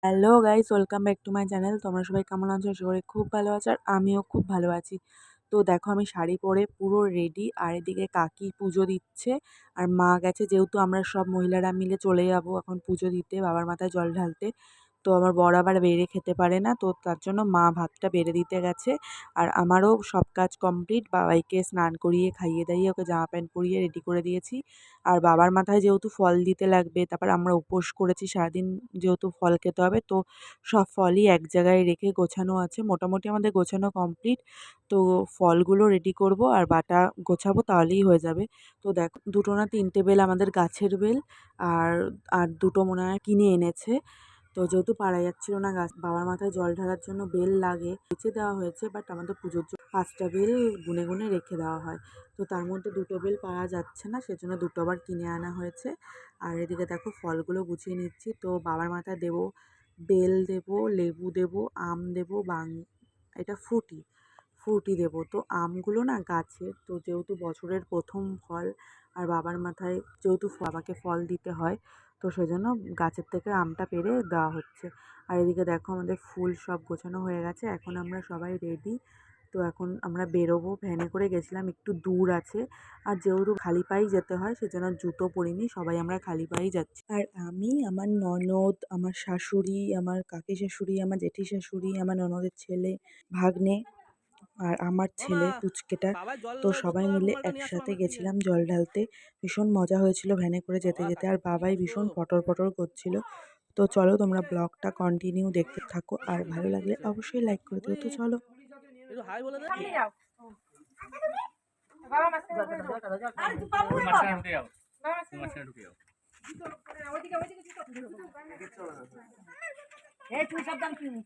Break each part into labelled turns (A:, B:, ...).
A: Hello guys, welcome back to my channel. তোমরা সবাই কেমন আছো? আশা করি খুব ভালো আছো, আর আমিও খুব ভালো আছি। তো দেখো, আমি শাড়ি পরে পুরো রেডি, আর এদিকে কাকি পুজো দিচ্ছে, আর মা গেছে। যেহেতু আমরা সব মহিলারা মিলে চলে যাব এখন পুজো দিতে, বাবার মাথায় জল ঢালতে। তো আমার বর আবার বেড়ে খেতে পারে না, তো তার জন্য মা ভাতটা বেড়ে দিতে গেছে। আর আমারও সব কাজ কমপ্লিট, বাবাইকে স্নান করিয়ে খাইয়ে দাইয়ে ওকে জামা প্যান্ট পরিয়ে রেডি করে দিয়েছি। আর বাবার মাথায় যেহেতু ফল দিতে লাগবে, তারপর আমরা উপোস করেছি সারাদিন, যেহেতু ফল খেতে হবে, তো সব ফলই এক জায়গায় রেখে গোছানো আছে। মোটামুটি আমাদের গোছানো কমপ্লিট। তো ফলগুলো রেডি করব আর বাটা গোছাবো, তাহলেই হয়ে যাবে। তো দেখো, দুটো না তিনটে বেল আমাদের গাছের বেল, আর আর দুটো মনে হয় কিনে এনেছে। তো যেহেতু পারা যাচ্ছিল না গাছ, বাবার মাথায় জল ঢালার জন্য বেল লাগে, বেঁচে দেওয়া হয়েছে, বাট আমাদের পুজোর জন্য 5টা বেল গুনে গুনে রেখে দেওয়া হয়। তো তার মধ্যে দুটো বেল পাওয়া যাচ্ছে না, সেজন্য দুটো আবার কিনে আনা হয়েছে। আর এদিকে দেখো, ফলগুলো গুছিয়ে নিচ্ছি। তো বাবার মাথায় দেবো বেল, দেবো লেবু, দেবো আম, দেবো এটা ফ্রুটি দেবো। তো আমগুলো না গাছের, তো যেহেতু বছরের প্রথম ফল, আর বাবার মাথায় যেহেতু বাবাকে ফল দিতে হয়, তো সেজন্য গাছের থেকে আমটা পেড়ে দেওয়া হচ্ছে। আর এদিকে দেখো, আমাদের ফুল সব গোছানো হয়ে গেছে, এখন আমরা সবাই রেডি। তো এখন আমরা বেরোবো, ভ্যানে করে গেছিলাম, একটু দূর আছে। আর যেহেতু খালি পায়েই যেতে হয়, সেজন্য জুতো পরিনি, সবাই আমরা খালি পায়েই যাচ্ছি। আর আমি, আমার ননদ, আমার শাশুড়ি, আমার কাকি শাশুড়ি, আমার জেঠি শাশুড়ি, আমার ননদের ছেলে, ভাগ্নে, আর আমার ছেলে পুচকেটা, তো সবাই মিলে একসাথে গেছিলাম জল ঢালতে। ভীষণ মজা হয়েছিল ভ্যানে করে যেতে যেতে, আর বাবাই ভীষণ পটর পটর করছিল। তো চলো, তোমরা ব্লগটা কন্টিনিউ দেখতে থাকো, আর ভালো লাগলে অবশ্যই লাইক করে দিও। তো চলো।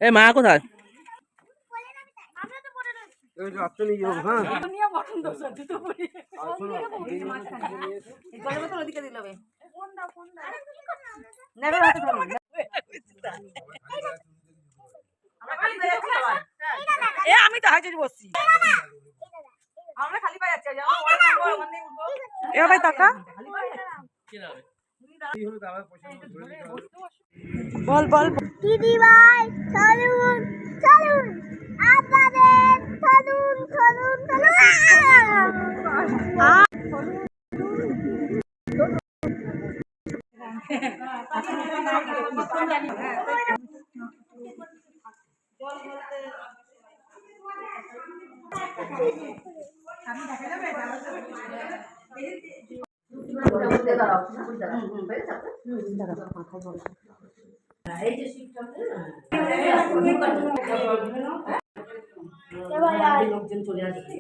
B: এ মা কোথায়? আমি তো হাজে বসছি।
A: এবার টাকা বল বল।
C: দিদি ভাই চলুন চলুন আপনাদের চলুন চলুন
B: লোকজন চলে আসবে।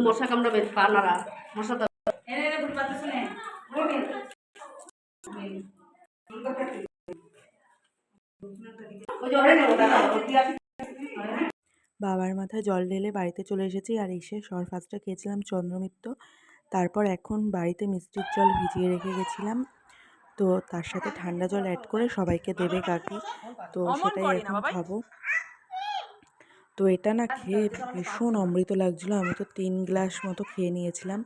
B: মশা কামড়াবে পা নাড়া মশা তো
A: বাবার মাথায় জল ঢেলে বাড়িতে চলে এসেছি আর এসে ফার্স্টে খেয়েছিলাম চন্দ্রমিত্র। তারপর এখন বাড়িতে মিষ্টির জল ভিজিয়ে রেখে গেছিলাম, তো তার সাথে ঠান্ডা জল অ্যাড করে সবাইকে দেবে কাকি, তো সেটাই এখন খাবো। তো এটা না খেয়ে ভীষণ অমৃত লাগছিলো, আমি তো 3 গ্লাস মতো খেয়ে নিয়েছিলাম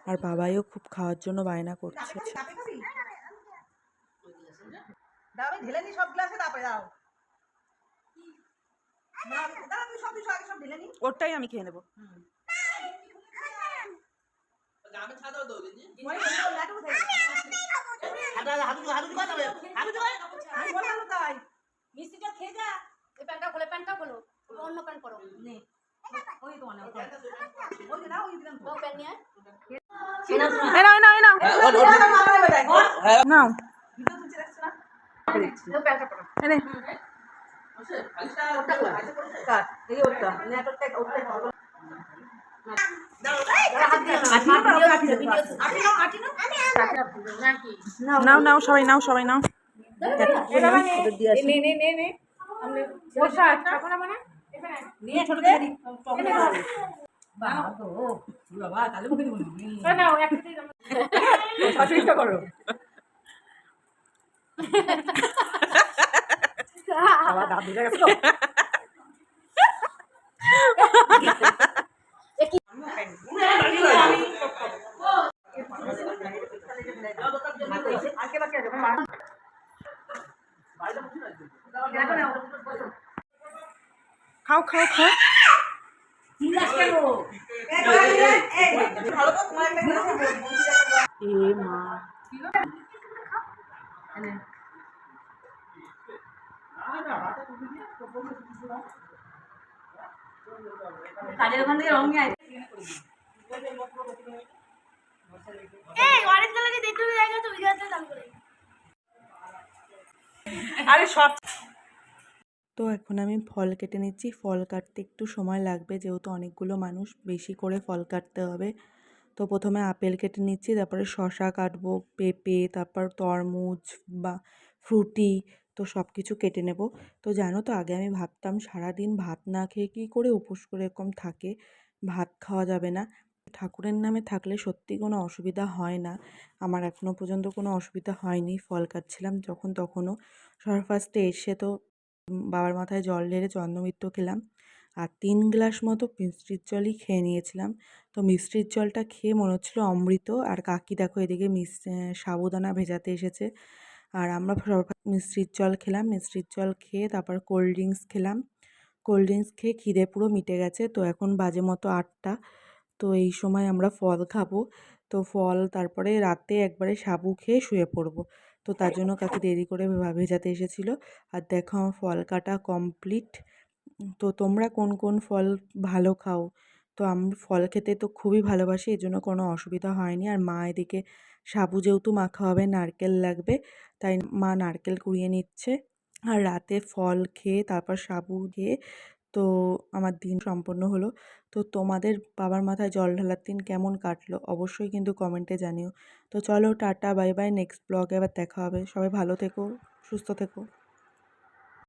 A: আর বাবাইও খুব খাওয়ার জন্য বায়না করছে। ওরটাই আমি খেয়ে নেবো।
C: মিষ্টিটা খেয়ে যা, এই প্যান্টটা খোলো অন্য প্যান্ট পরো নে
A: নাও নাও নাও সবাই নাও সবাই নাও। খাও খাও খাও। এ মা
B: কাজের ওখান থেকে রং নিয়ে
C: এই অরেঞ্জ কালারের দেখতে জায়গা তো ভিডিওতে দাম করে
A: আরে সব। তো এখন আমি ফল কেটে নিচ্ছি, ফল কাটতে একটু সময় লাগবে যেহেতু অনেকগুলো মানুষ, বেশি করে ফল কাটতে হবে। তো প্রথমে আপেল কেটে নিচ্ছি, তারপরে শসা কাটবো, পেঁপে, তারপর তরমুজ বা ফ্রুটি, তো সব কিছু কেটে নেব। তো জানো তো আগে আমি ভাবতাম সারাদিন ভাত না খেয়ে কী করে উপোস করে এরকম থাকে, ভাত খাওয়া যাবে না। ঠাকুরের নামে থাকলে সত্যি কোনো অসুবিধা হয় না, আমার এখনও পর্যন্ত কোনো অসুবিধা হয়নি। ফল কাটছিলাম যখন তখনও সবার ফার্স্টে এসে তো বাবার মাথায় জল ঢেলে চন্দ্রমিত্র খেলাম আর 3 গ্লাস মতো মিষ্টির জলই খেয়ে নিয়েছিলাম। তো মিষ্টির জলটা খেয়ে মনে হচ্ছিলো অমৃত। আর কাকি দেখো এদিকে সাবুদানা ভেজাতে এসেছে আর আমরা মিষ্টির জল খেলাম। মিষ্টির জল খেয়ে তারপর কোল্ড ড্রিঙ্কস খেলাম। কোল্ড ড্রিঙ্কস খেয়ে খিদে পুরো মিটে গেছে। তো এখন বাজে মতো 8টা, তো এই সময় আমরা ফল খাবো। তো ফল তারপরে রাতে একবারে সাবু খেয়ে শুয়ে পড়বো। তো তার জন্য কাকি দেরি করে ভেজাতে এসেছিলো। আর দেখো আমার ফল কাটা কমপ্লিট। তো তোমরা কোন কোন ফল ভালো খাও? তো আমি ফল খেতে তো খুবই ভালোবাসি, এই জন্য কোনো অসুবিধা হয়নি। আর মা এদিকে সাবু যেহেতু মাখা হবে নারকেল লাগবে, তাই মা নারকেল কুড়িয়ে নিচ্ছে। আর রাতে ফল খেয়ে তারপর সাবু খেয়ে তো আমার দিন সম্পন্ন হলো। তো তোমাদের বাবার মাথায় জল ঢালার দিন কেমন কাটলো অবশ্যই কিন্তু কমেন্টে জানিও। তো চলো টাটা বাই বাই, নেক্সট ব্লগে আবার দেখা হবে। সবাই ভালো থেকো, সুস্থ থেকো।